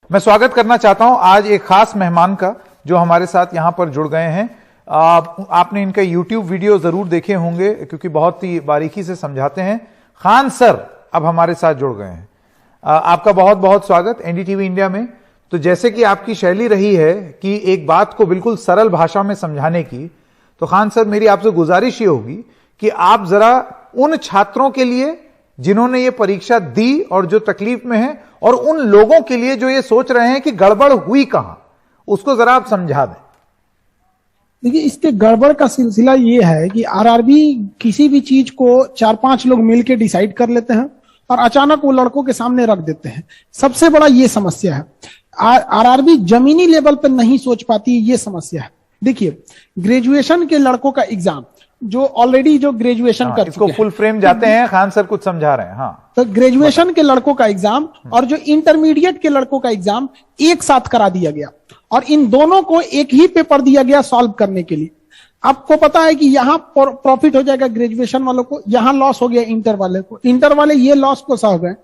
मैं स्वागत करना चाहता हूं आज एक खास मेहमान का जो हमारे साथ यहां पर जुड़ गए हैं। आपने इनका YouTube वीडियो जरूर देखे होंगे क्योंकि बहुत ही बारीकी से समझाते हैं। खान सर अब हमारे साथ जुड़ गए हैं। आपका बहुत बहुत स्वागत एनडीटीवी इंडिया में। तो जैसे कि आपकी शैली रही है कि एक बात को बिल्कुल सरल भाषा में समझाने की, तो खान सर मेरी आपसे गुजारिश ये होगी कि आप जरा उन छात्रों के लिए जिन्होंने ये परीक्षा दी और जो तकलीफ में है, और उन लोगों के लिए जो ये सोच रहे हैं कि गड़बड़ हुई कहां, उसको जरा आप समझा दें। देखिए, इसके गड़बड़ का सिलसिला ये है कि आरआरबी किसी भी चीज को 4-5 लोग मिलकर डिसाइड कर लेते हैं और अचानक वो लड़कों के सामने रख देते हैं। सबसे बड़ा ये समस्या है। आरआरबी जमीनी लेवल पर नहीं सोच पाती, ये समस्या है। देखिए, ग्रेजुएशन के लड़कों का एग्जाम जो ऑलरेडी जो ग्रेजुएशन कर इसको फुल फ्रेम जाते हैं, खान सर कुछ समझा रहे हैं। हाँ, तो ग्रेजुएशन के लड़कों का एग्जाम और जो इंटरमीडिएट के लड़कों का एग्जाम एक साथ करा दिया गया और इन दोनों को एक ही पेपर दिया गया सॉल्व करने के लिए। आपको पता है कि यहाँ प्रॉफिट हो जाएगा ग्रेजुएशन वालों को, यहाँ लॉस हो गया इंटर वाले को, इंटर वाले ये लॉस को सह गए।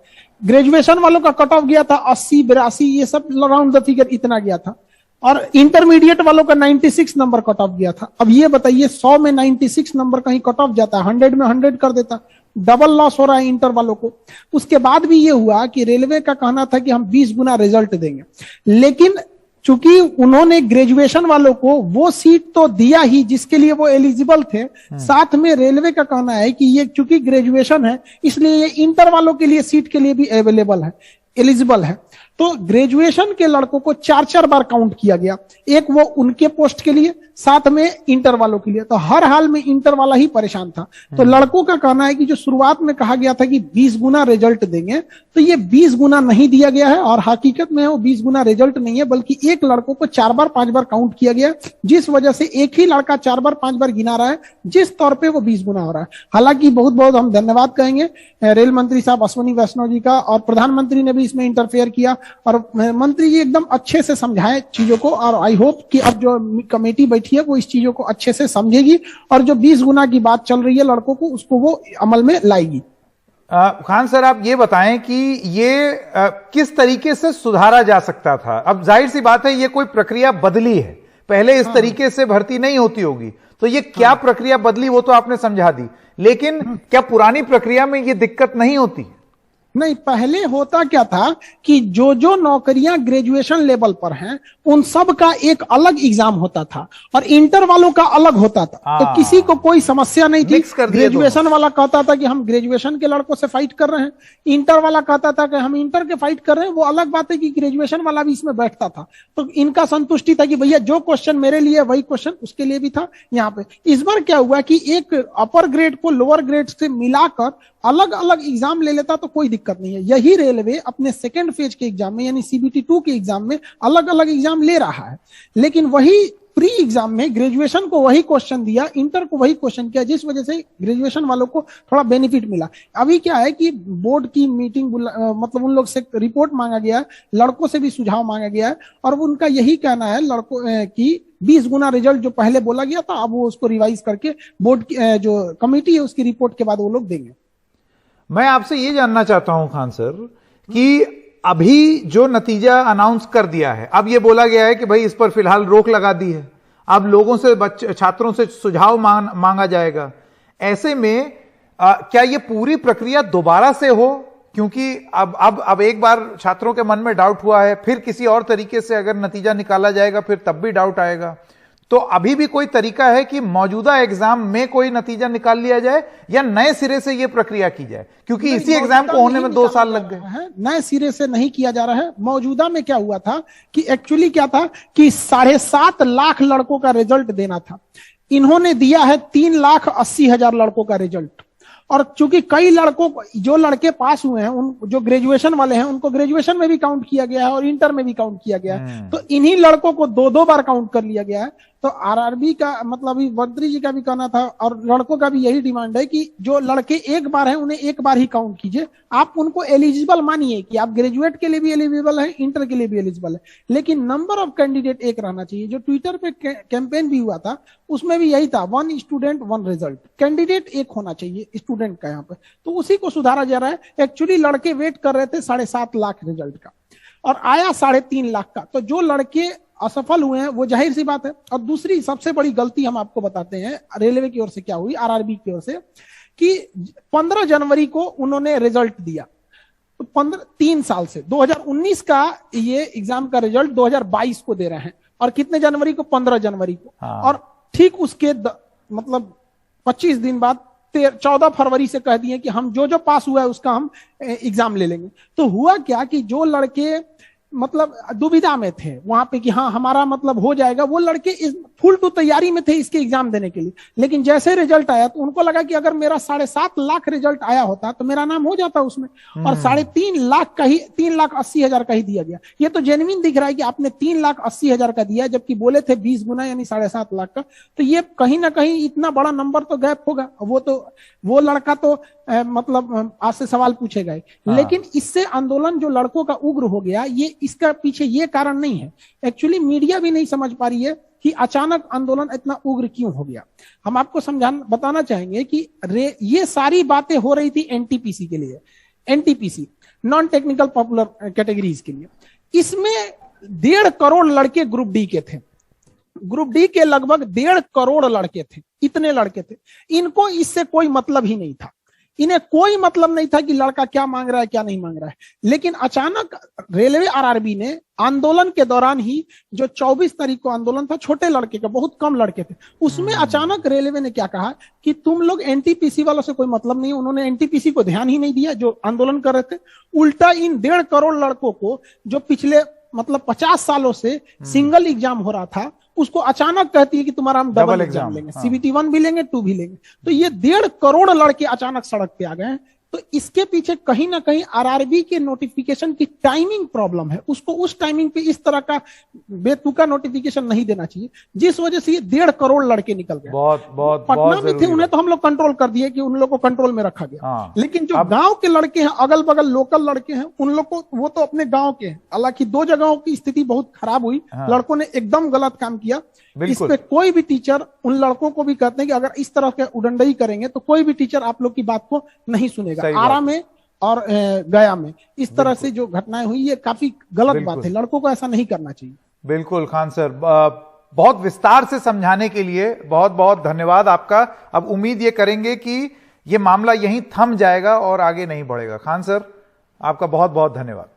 ग्रेजुएशन वालों का कट ऑफ गया था 80-82, ये सब राउंड द फिगर इतना गया था, और इंटरमीडिएट वालों का 96 नंबर कट ऑफ गया था। अब ये बताइए 100 में 96 नंबर कहीं कट ऑफ जाता, 100 में 100 कर देता, डबल लॉस हो रहा है इंटर वालों को। उसके बाद भी ये हुआ कि रेलवे का कहना था कि हम 20 गुना रिजल्ट देंगे, लेकिन चूंकि उन्होंने ग्रेजुएशन वालों को वो सीट तो दिया ही जिसके लिए वो एलिजिबल थे, साथ में रेलवे का कहना है कि ये चूंकि ग्रेजुएशन है इसलिए ये इंटर वालों के लिए सीट के लिए भी अवेलेबल है, एलिजिबल है। तो ग्रेजुएशन के लड़कों को 4-4 बार काउंट किया गया, एक वो उनके पोस्ट के लिए, साथ में इंटर वालों के लिए। तो हर हाल में इंटर वाला ही परेशान था। तो लड़कों का कहना है कि जो शुरुआत में कहा गया था कि 20 गुना रिजल्ट देंगे, तो ये 20 गुना नहीं दिया गया है, और हकीकत में वो 20 गुना रिजल्ट नहीं है, बल्कि एक लड़कों को 4 बार 5 बार काउंट किया गया, जिस वजह से एक ही लड़का 4 बार 5 बार गिना रहा है, जिस तौर पर वो 20 गुना हो रहा है। हालांकि बहुत बहुत हम धन्यवाद कहेंगे रेल मंत्री साहब अश्विनी वैष्णव जी का, और प्रधानमंत्री ने भी इसमें इंटरफेयर किया और मंत्री जी एकदम अच्छे से समझाए चीजों को, और आई होप कि अब जो कमेटी बैठी है वो इस चीजों को अच्छे से समझेगी और जो 20 गुना की बात चल रही है लड़कों को, उसको वो अमल में लाएगी। खान सर आप ये बताएं कि ये किस तरीके से सुधारा जा सकता था। अब जाहिर सी बात है ये कोई प्रक्रिया बदली है, पहले इस तरीके से भर्ती नहीं होती होगी, तो ये क्या प्रक्रिया बदली वो तो आपने समझा दी, लेकिन क्या पुरानी प्रक्रिया में ये दिक्कत नहीं होती? नहीं, पहले होता क्या था कि जो जो नौकरियां ग्रेजुएशन लेवल पर हैं उन सब का एक अलग एग्जाम होता था और इंटर वालों का अलग होता था। तो किसी को कोई समस्या नहीं थी। ग्रेजुएशन वाला कहता था कि हम ग्रेजुएशन के लड़कों से फाइट कर रहे हैं, इंटर वाला कहता था कि हम इंटर के फाइट कर रहे हैं। वो अलग बात है कि ग्रेजुएशन वाला भी इसमें बैठता था, तो इनका संतुष्टि था कि भैया जो क्वेश्चन मेरे लिए वही क्वेश्चन उसके लिए भी था। यहाँ पे इस बार क्या हुआ कि एक अपर ग्रेड को लोअर ग्रेड से मिलाकर अलग अलग एग्जाम ले लेता तो कोई दिक्कत नहीं है। यही रेलवे अपने सेकेंड फेज के एग्जाम में यानी CBT 2 के एग्जाम में अलग अलग एग्जाम ले रहा है, लेकिन वही प्री एग्जाम में ग्रेजुएशन को वही क्वेश्चन दिया, इंटर को वही क्वेश्चन किया, जिस वजह से ग्रेजुएशन वालों को थोड़ा बेनिफिट मिला। अभी क्या है कि बोर्ड की मीटिंग मतलब उन लोग से रिपोर्ट मांगा गया है, लड़कों से भी सुझाव मांगा गया है, और उनका यही कहना है लड़कों की 20 गुना रिजल्ट जो पहले बोला गया था अब वो उसको रिवाइज करके बोर्ड की जो कमेटी है उसकी रिपोर्ट के बाद वो लोग देंगे। मैं आपसे ये जानना चाहता हूं खान सर कि अभी जो नतीजा अनाउंस कर दिया है, अब ये बोला गया है कि भाई इस पर फिलहाल रोक लगा दी है, अब लोगों से छात्रों से सुझाव मांगा जाएगा। ऐसे में क्या ये पूरी प्रक्रिया दोबारा से हो, क्योंकि अब एक बार छात्रों के मन में डाउट हुआ है, फिर किसी और तरीके से अगर नतीजा निकाला जाएगा फिर तब भी डाउट आएगा। तो अभी भी कोई तरीका है कि मौजूदा एग्जाम में कोई नतीजा निकाल लिया जाए या नए सिरे से यह प्रक्रिया की जाए, क्योंकि इसी एग्जाम को होने में 2 साल लग गए। नए सिरे से नहीं किया जा रहा है। मौजूदा में क्या हुआ था कि एक्चुअली क्या था कि 7.5 लाख लड़कों का रिजल्ट देना था, इन्होंने दिया है 3,80,000 लड़कों का रिजल्ट। और चूंकि कई लड़कों जो लड़के पास हुए हैं उन जो ग्रेजुएशन वाले हैं उनको ग्रेजुएशन में भी काउंट किया गया है और इंटर में भी काउंट किया गया है, तो इन्हीं लड़कों को 2-2 बार काउंट कर लिया गया है। तो आरआरबी का मतलब मंत्री जी का भी कहना था और लड़कों का भी यही डिमांड है कि जो लड़के एक बार हैं उन्हें एक बार ही काउंट कीजिए, आप उनको एलिजिबल मानिए कि आप ग्रेजुएट के लिए भी एलिजिबल है, इंटर के लिए भी एलिजिबल है, लेकिन नंबर ऑफ कैंडिडेट एक रहना चाहिए। जो ट्विटर पे कैंपेन भी हुआ था उसमें भी यही था, 1 स्टूडेंट 1 रिजल्ट, कैंडिडेट एक होना चाहिए स्टूडेंट का यहाँ पे, तो उसी को सुधारा जा रहा है। एक्चुअली लड़के वेट कर रहे थे 7.5 लाख रिजल्ट का। और आया 3.5 लाख का। तो जो लड़के असफल हुए हैं वो जाहिर सी बात है। और दूसरी सबसे बड़ी गलती हम आपको बताते हैं रेलवे की ओर से क्या हुई, आरआरबी की ओर से, कि 15 जनवरी को उन्होंने रिजल्ट दिया। तो 3 साल से 2019 का ये एग्जाम का रिजल्ट 2022 को दे रहे हैं, और कितने जनवरी को, 15 जनवरी को। हाँ। और ठीक उसके मतलब 25 दिन बाद 14 फरवरी से कह दिए कि हम जो पास हुआ है उसका हम एग्जाम ले लेंगे। तो हुआ क्या कि जो लड़के मतलब दुविधा में थे वहां पे कि हाँ हमारा मतलब हो जाएगा, वो लड़के इस फुल टू तैयारी में थे इसके एग्जाम देने के लिए। लेकिन जैसे रिजल्ट आया तो उनको लगा कि अगर मेरा 7.5 लाख रिजल्ट आया होता तो मेरा नाम हो जाता उसमें, और 3.5 लाख का ही 3,80,000 का ही दिया गया। ये तो जेन्युइन दिख रहा है कि आपने 3,80,000 का दिया, जबकि बोले थे 20 गुना यानी 7.5 लाख का। तो ये कहीं ना कहीं इतना बड़ा नंबर तो गैप होगा। वो लड़का तो मतलब आज से सवाल पूछेगा ही। लेकिन इससे आंदोलन जो लड़कों का उग्र हो गया, ये इसका पीछे ये कारण नहीं है। एक्चुअली मीडिया भी नहीं समझ पा रही है कि अचानक आंदोलन इतना उग्र क्यों हो गया। हम आपको बताना चाहेंगे कि ये सारी बातें हो रही थी एनटीपीसी के लिए, NTPC non technical popular categories के लिए। इसमें 1.5 करोड़ लड़के ग्रुप डी के थे। ग्रुप डी के लगभग 1.5 करोड़ लड़के थे, इतने लड़के थे। इनको इससे कोई मतलब ही नहीं था। इन्हें कोई मतलब नहीं था कि लड़का क्या मांग रहा है क्या नहीं मांग रहा है। लेकिन अचानक रेलवे आरआरबी ने आंदोलन के दौरान ही, जो 24 तारीख को आंदोलन था, छोटे लड़के का, बहुत कम लड़के थे, उसमें अचानक रेलवे ने क्या कहा कि तुम लोग एनटीपीसी वालों से कोई मतलब नहीं है। उन्होंने एनटीपीसी को ध्यान ही नहीं दिया जो आंदोलन कर रहे थे। उल्टा इन 1.5 करोड़ लड़कों को, जो पिछले मतलब 50 सालों से सिंगल एग्जाम हो रहा था, उसको अचानक कहती है कि तुम्हारा हम डबल एग्जाम लेंगे, सीबीटी 1 भी लेंगे, 2 भी लेंगे। तो ये 1.5 करोड़ लड़के अचानक सड़क पे आ गए हैं। तो इसके पीछे कहीं ना कहीं आरआरबी के नोटिफिकेशन की टाइमिंग प्रॉब्लम है। उसको उस टाइमिंग पे इस तरह का बेतुका नोटिफिकेशन नहीं देना चाहिए, जिस वजह से ये 1.5 करोड़ लड़के निकल गए। बहुत पटना में थे, उन्हें तो हम लोग कंट्रोल कर दिए कि उन लोग को कंट्रोल में रखा गया। लेकिन जो गांव के लड़के हैं, अगल बगल लोकल लड़के हैं, उन लोग को, वो तो अपने गांव के हैं। हालांकि 2 जगहों की स्थिति बहुत खराब हुई। लड़कों ने एकदम गलत काम किया। इस पे कोई भी टीचर उन लड़कों को भी कहते हैं कि अगर इस तरह के उडंडई करेंगे तो कोई भी टीचर आप लोग की बात को नहीं सुनेगा। आरा में और गया में इस तरह से जो घटनाएं हुई, ये काफी गलत बात है। लड़कों को ऐसा नहीं करना चाहिए। बिल्कुल खान सर, बहुत विस्तार से समझाने के लिए बहुत बहुत धन्यवाद आपका। अब उम्मीद ये करेंगे कि ये मामला यहीं थम जाएगा और आगे नहीं बढ़ेगा। खान सर, आपका बहुत बहुत धन्यवाद।